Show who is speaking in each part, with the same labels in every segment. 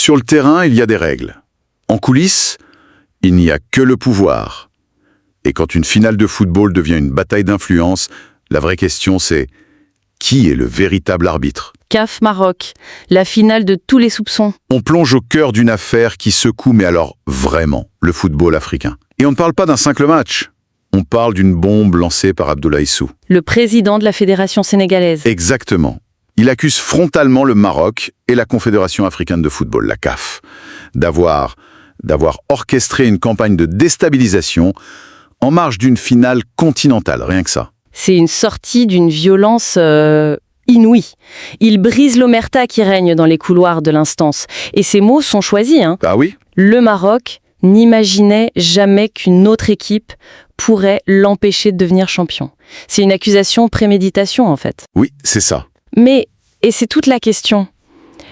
Speaker 1: Sur le terrain, il y a des règles. En coulisses, il n'y a que le pouvoir. Et quand une finale de football devient une bataille d'influence, la vraie question c'est qui est le véritable arbitre?
Speaker 2: CAF Maroc, la finale de tous les soupçons.
Speaker 1: On plonge au cœur d'une affaire qui secoue, mais alors vraiment, le football africain. Et on ne parle pas d'un simple match. On parle d'une bombe lancée par Abdoulaye Sou.
Speaker 2: Le président de la Fédération sénégalaise.
Speaker 1: Exactement. Il accuse frontalement le Maroc et la Confédération africaine de football, la CAF, d'avoir orchestré une campagne de déstabilisation en marge d'une finale continentale, rien que ça.
Speaker 2: C'est une sortie d'une violence inouïe. Il brise l'omerta qui règne dans les couloirs de l'instance. Et ces mots sont choisis.
Speaker 1: Ah oui?
Speaker 2: Le Maroc n'imaginait jamais qu'une autre équipe pourrait l'empêcher de devenir champion. C'est une accusation préméditation, en fait.
Speaker 1: Oui, c'est ça.
Speaker 2: Mais, et c'est toute la question,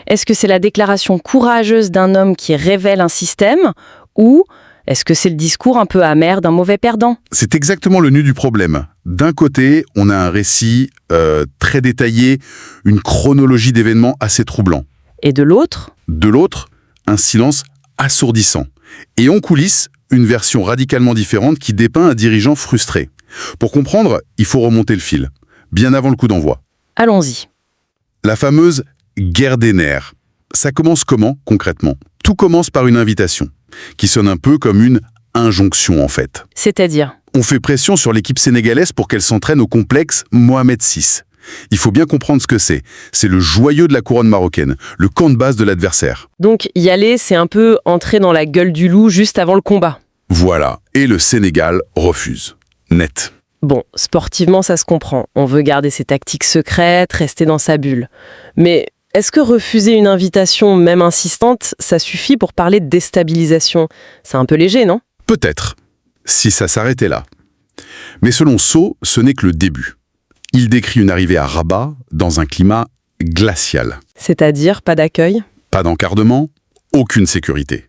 Speaker 2: est-ce que c'est la déclaration courageuse d'un homme qui révèle un système, ou est-ce que c'est le discours un peu amer d'un mauvais perdant?
Speaker 1: C'est exactement le nœud du problème. D'un côté, on a un récit très détaillé, une chronologie d'événements assez troublant.
Speaker 2: Et de l'autre?
Speaker 1: De l'autre, un silence assourdissant. Et en coulisses, une version radicalement différente qui dépeint un dirigeant frustré. Pour comprendre, il faut remonter le fil, bien avant le coup d'envoi.
Speaker 2: Allons-y.
Speaker 1: La fameuse guerre des nerfs. Ça commence comment, concrètement? Tout commence par une invitation, qui sonne un peu comme une injonction, en fait.
Speaker 2: C'est-à-dire?
Speaker 1: On fait pression sur l'équipe sénégalaise pour qu'elle s'entraîne au complexe Mohamed VI. Il faut bien comprendre ce que c'est. C'est le joyau de la couronne marocaine, le camp de base de l'adversaire.
Speaker 2: Donc y aller, c'est un peu entrer dans la gueule du loup juste avant le combat.
Speaker 1: Voilà, et le Sénégal refuse. Net.
Speaker 2: Bon, sportivement, ça se comprend. On veut garder ses tactiques secrètes, rester dans sa bulle. Mais est-ce que refuser une invitation, même insistante, ça suffit pour parler de déstabilisation? C'est un peu léger, non?
Speaker 1: Peut-être, si ça s'arrêtait là. Mais selon Sceaux, ce n'est que le début. Il décrit une arrivée à Rabat dans un climat glacial.
Speaker 2: C'est-à-dire pas d'accueil?
Speaker 1: Pas d'encadrement, aucune sécurité.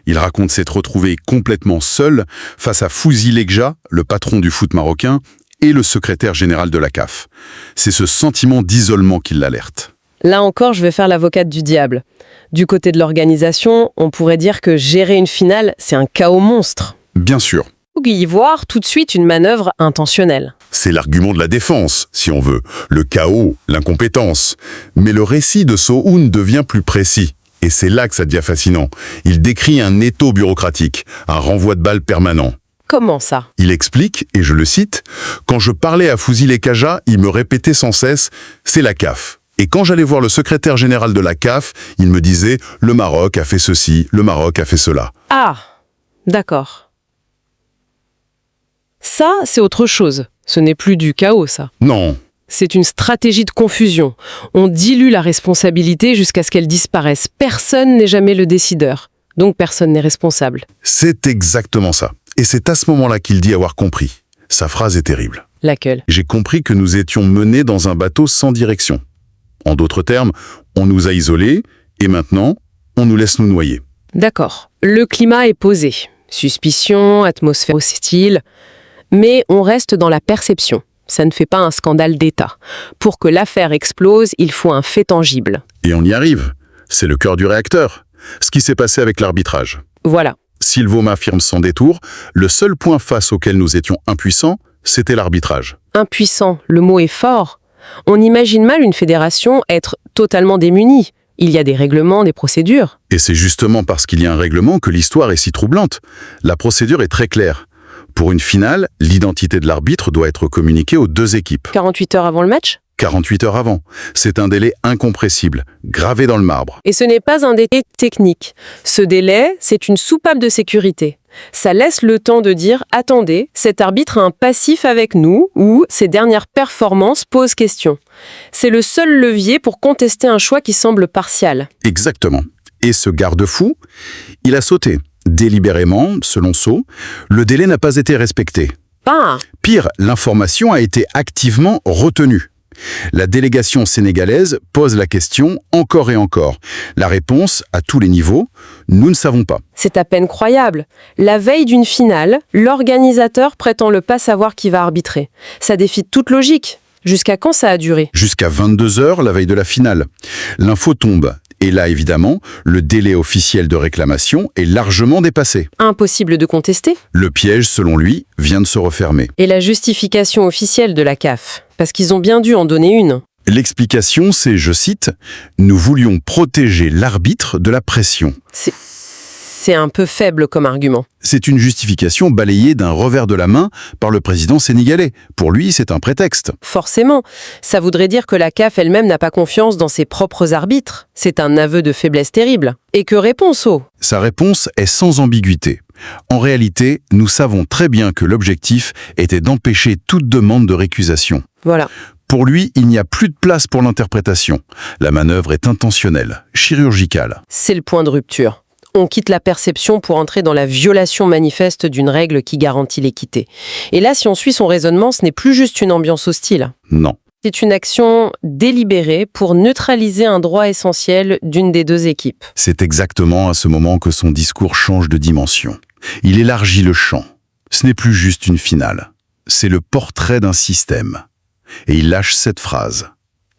Speaker 1: Il raconte s'être retrouvé complètement seul face à Fouzi Legja, le patron du foot marocain, et le secrétaire général de la CAF. C'est ce sentiment d'isolement qui l'alerte.
Speaker 2: Là encore, je vais faire l'avocate du diable. Du côté de l'organisation, on pourrait dire que gérer une finale, c'est un chaos monstre.
Speaker 1: Bien sûr.
Speaker 2: Ou y voir tout de suite une manœuvre intentionnelle.
Speaker 1: C'est l'argument de la défense, si on veut. Le chaos, l'incompétence. Mais le récit de Sohoun devient plus précis. Et c'est là que ça devient fascinant. Il décrit un étau bureaucratique, un renvoi de balles permanent.
Speaker 2: Comment ça?
Speaker 1: Il explique, et je le cite, « Quand je parlais à Fouzi Legja, il me répétait sans cesse « c'est la CAF ». Et quand j'allais voir le secrétaire général de la CAF, il me disait « le Maroc a fait ceci, le Maroc a fait cela ».
Speaker 2: Ah, d'accord. Ça, c'est autre chose. Ce n'est plus du chaos, ça.
Speaker 1: Non.
Speaker 2: C'est une stratégie de confusion. On dilue la responsabilité jusqu'à ce qu'elle disparaisse. Personne n'est jamais le décideur. Donc personne n'est responsable.
Speaker 1: C'est exactement ça. Et c'est à ce moment-là qu'il dit avoir compris. Sa phrase est terrible.
Speaker 2: Laquelle?
Speaker 1: J'ai compris que nous étions menés dans un bateau sans direction. En d'autres termes, on nous a isolés et maintenant, on nous laisse nous noyer.
Speaker 2: D'accord. Le climat est posé. Suspicion, atmosphère hostile. Mais on reste dans la perception. Ça ne fait pas un scandale d'État. Pour que l'affaire explose, il faut un fait tangible.
Speaker 1: Et on y arrive. C'est le cœur du réacteur. Ce qui s'est passé avec l'arbitrage.
Speaker 2: Voilà.
Speaker 1: Sylvain m'affirme sans détour, le seul point face auquel nous étions impuissants, c'était l'arbitrage.
Speaker 2: Impuissant, le mot est fort. On imagine mal une fédération être totalement démunie. Il y a des règlements, des procédures.
Speaker 1: Et c'est justement parce qu'il y a un règlement que l'histoire est si troublante. La procédure est très claire. Pour une finale, l'identité de l'arbitre doit être communiquée aux deux équipes.
Speaker 2: 48 heures avant le match?
Speaker 1: 48 heures avant. C'est un délai incompressible, gravé dans le marbre.
Speaker 2: Et ce n'est pas un délai technique. Ce délai, c'est une soupape de sécurité. Ça laisse le temps de dire « Attendez, cet arbitre a un passif avec nous » ou « Ses dernières performances posent question ». C'est le seul levier pour contester un choix qui semble partial.
Speaker 1: Exactement. Et ce garde-fou, il a sauté. Délibérément, selon Sceaux, le délai n'a pas été respecté.
Speaker 2: Ah.
Speaker 1: Pire, l'information a été activement retenue. La délégation sénégalaise pose la question encore et encore. La réponse, à tous les niveaux, nous ne savons pas.
Speaker 2: C'est à peine croyable. La veille d'une finale, l'organisateur prétend ne pas savoir qui va arbitrer. Ça défie toute logique. Jusqu'à quand ça a duré?
Speaker 1: Jusqu'à 22 heures, la veille de la finale. L'info tombe. Et là, évidemment, le délai officiel de réclamation est largement dépassé.
Speaker 2: Impossible de contester.
Speaker 1: Le piège, selon lui, vient de se refermer.
Speaker 2: Et la justification officielle de la CAF, parce qu'ils ont bien dû en donner une.
Speaker 1: L'explication, c'est, je cite, « Nous voulions protéger l'arbitre de la pression ».
Speaker 2: C'est un peu faible comme argument.
Speaker 1: C'est une justification balayée d'un revers de la main par le président sénégalais. Pour lui, c'est un prétexte.
Speaker 2: Forcément, ça voudrait dire que la CAF elle-même n'a pas confiance dans ses propres arbitres. C'est un aveu de faiblesse terrible. Et que répond Sceaux ?
Speaker 1: Sa réponse est sans ambiguïté. En réalité, nous savons très bien que l'objectif était d'empêcher toute demande de récusation.
Speaker 2: Voilà.
Speaker 1: Pour lui, il n'y a plus de place pour l'interprétation. La manœuvre est intentionnelle, chirurgicale.
Speaker 2: C'est le point de rupture. On quitte la perception pour entrer dans la violation manifeste d'une règle qui garantit l'équité. Et là, si on suit son raisonnement, ce n'est plus juste une ambiance hostile.
Speaker 1: Non.
Speaker 2: C'est une action délibérée pour neutraliser un droit essentiel d'une des deux équipes.
Speaker 1: C'est exactement à ce moment que son discours change de dimension. Il élargit le champ. Ce n'est plus juste une finale. C'est le portrait d'un système. Et il lâche cette phrase,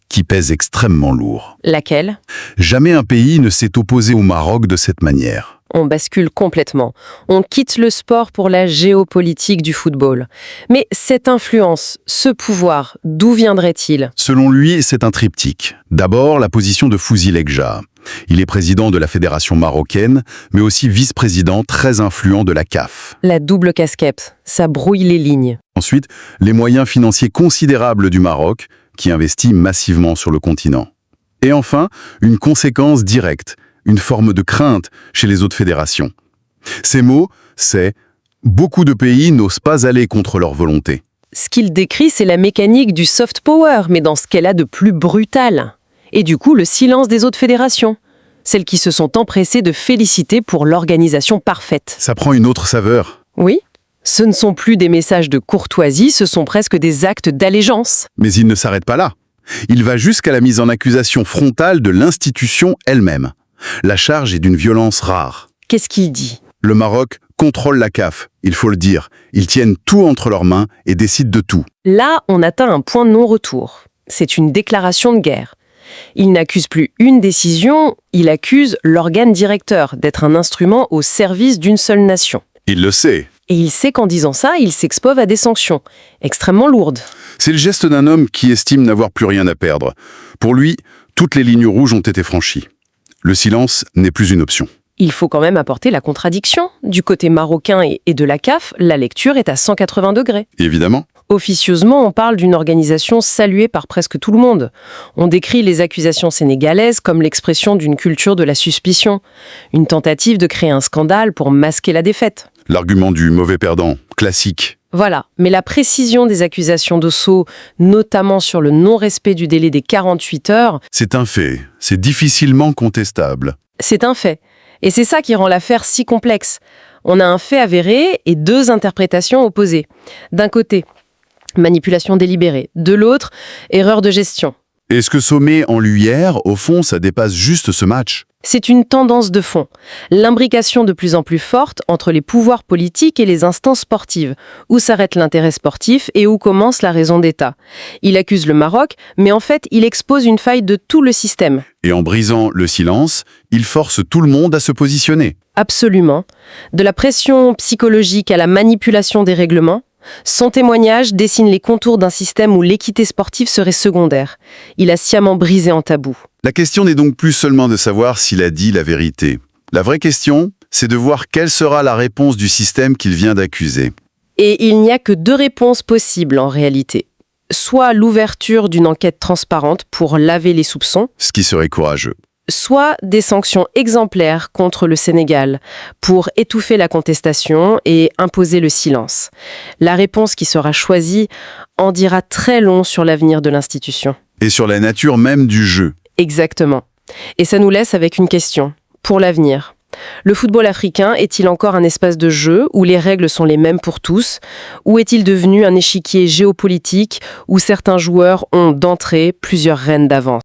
Speaker 1: qui pèse extrêmement lourd.
Speaker 2: Laquelle ?
Speaker 1: Jamais un pays ne s'est opposé au Maroc de cette manière.
Speaker 2: On bascule complètement. On quitte le sport pour la géopolitique du football. Mais cette influence, ce pouvoir, d'où viendrait-il ?
Speaker 1: Selon lui, c'est un triptyque. D'abord, la position de Fouzi Lekja. Il est président de la fédération marocaine, mais aussi vice-président très influent de la CAF.
Speaker 2: La double casquette, ça brouille les lignes.
Speaker 1: Ensuite, les moyens financiers considérables du Maroc, qui investit massivement sur le continent. Et enfin, une conséquence directe, une forme de crainte chez les autres fédérations. Ces mots, c'est « beaucoup de pays n'osent pas aller contre leur volonté ».
Speaker 2: Ce qu'il décrit, c'est la mécanique du soft power, mais dans ce qu'elle a de plus brutal. Et du coup, le silence des autres fédérations. Celles qui se sont empressées de féliciter pour l'organisation parfaite.
Speaker 1: Ça prend une autre saveur.
Speaker 2: Oui, ce ne sont plus des messages de courtoisie, ce sont presque des actes d'allégeance.
Speaker 1: Mais il ne s'arrête pas là. Il va jusqu'à la mise en accusation frontale de l'institution elle-même. La charge est d'une violence rare.
Speaker 2: Qu'est-ce qu'il dit ?
Speaker 1: Le Maroc contrôle la CAF, il faut le dire. Ils tiennent tout entre leurs mains et décident de tout.
Speaker 2: Là, on atteint un point de non-retour. C'est une déclaration de guerre. Il n'accuse plus une décision, il accuse l'organe directeur d'être un instrument au service d'une seule nation.
Speaker 1: Il le sait.
Speaker 2: Et il sait qu'en disant ça, il s'expose à des sanctions, extrêmement lourdes.
Speaker 1: C'est le geste d'un homme qui estime n'avoir plus rien à perdre. Pour lui, toutes les lignes rouges ont été franchies. Le silence n'est plus une option.
Speaker 2: Il faut quand même apporter la contradiction. Du côté marocain et de la CAF, la lecture est à 180 degrés.
Speaker 1: Évidemment.
Speaker 2: Officieusement, on parle d'une organisation saluée par presque tout le monde. On décrit les accusations sénégalaises comme l'expression d'une culture de la suspicion, une tentative de créer un scandale pour masquer la défaite.
Speaker 1: L'argument du mauvais perdant, classique.
Speaker 2: Voilà, mais la précision des accusations de Sceaux, notamment sur le non-respect du délai des 48 heures,
Speaker 1: c'est un fait, c'est difficilement contestable.
Speaker 2: C'est un fait. Et c'est ça qui rend l'affaire si complexe. On a un fait avéré et deux interprétations opposées. D'un côté, manipulation délibérée. De l'autre, erreur de gestion.
Speaker 1: Et ce que Sceaux met en lumière, au fond, ça dépasse juste ce match.
Speaker 2: C'est une tendance de fond. L'imbrication de plus en plus forte entre les pouvoirs politiques et les instances sportives. Où s'arrête l'intérêt sportif et où commence la raison d'État. Il accuse le Maroc, mais en fait, il expose une faille de tout le système.
Speaker 1: Et en brisant le silence, il force tout le monde à se positionner.
Speaker 2: Absolument. De la pression psychologique à la manipulation des règlements, son témoignage dessine les contours d'un système où l'équité sportive serait secondaire. Il a sciemment brisé en tabou.
Speaker 1: La question n'est donc plus seulement de savoir s'il a dit la vérité. La vraie question, c'est de voir quelle sera la réponse du système qu'il vient d'accuser.
Speaker 2: Et il n'y a que deux réponses possibles en réalité. Soit l'ouverture d'une enquête transparente pour laver les soupçons,
Speaker 1: Ce qui serait courageux.
Speaker 2: soit des sanctions exemplaires contre le Sénégal pour étouffer la contestation et imposer le silence. La réponse qui sera choisie en dira très long sur l'avenir de l'institution.
Speaker 1: Et sur la nature même du jeu.
Speaker 2: Exactement. Et ça nous laisse avec une question. Pour l'avenir, le football africain est-il encore un espace de jeu où les règles sont les mêmes pour tous ? Ou est-il devenu un échiquier géopolitique où certains joueurs ont d'entrée plusieurs rênes d'avance ?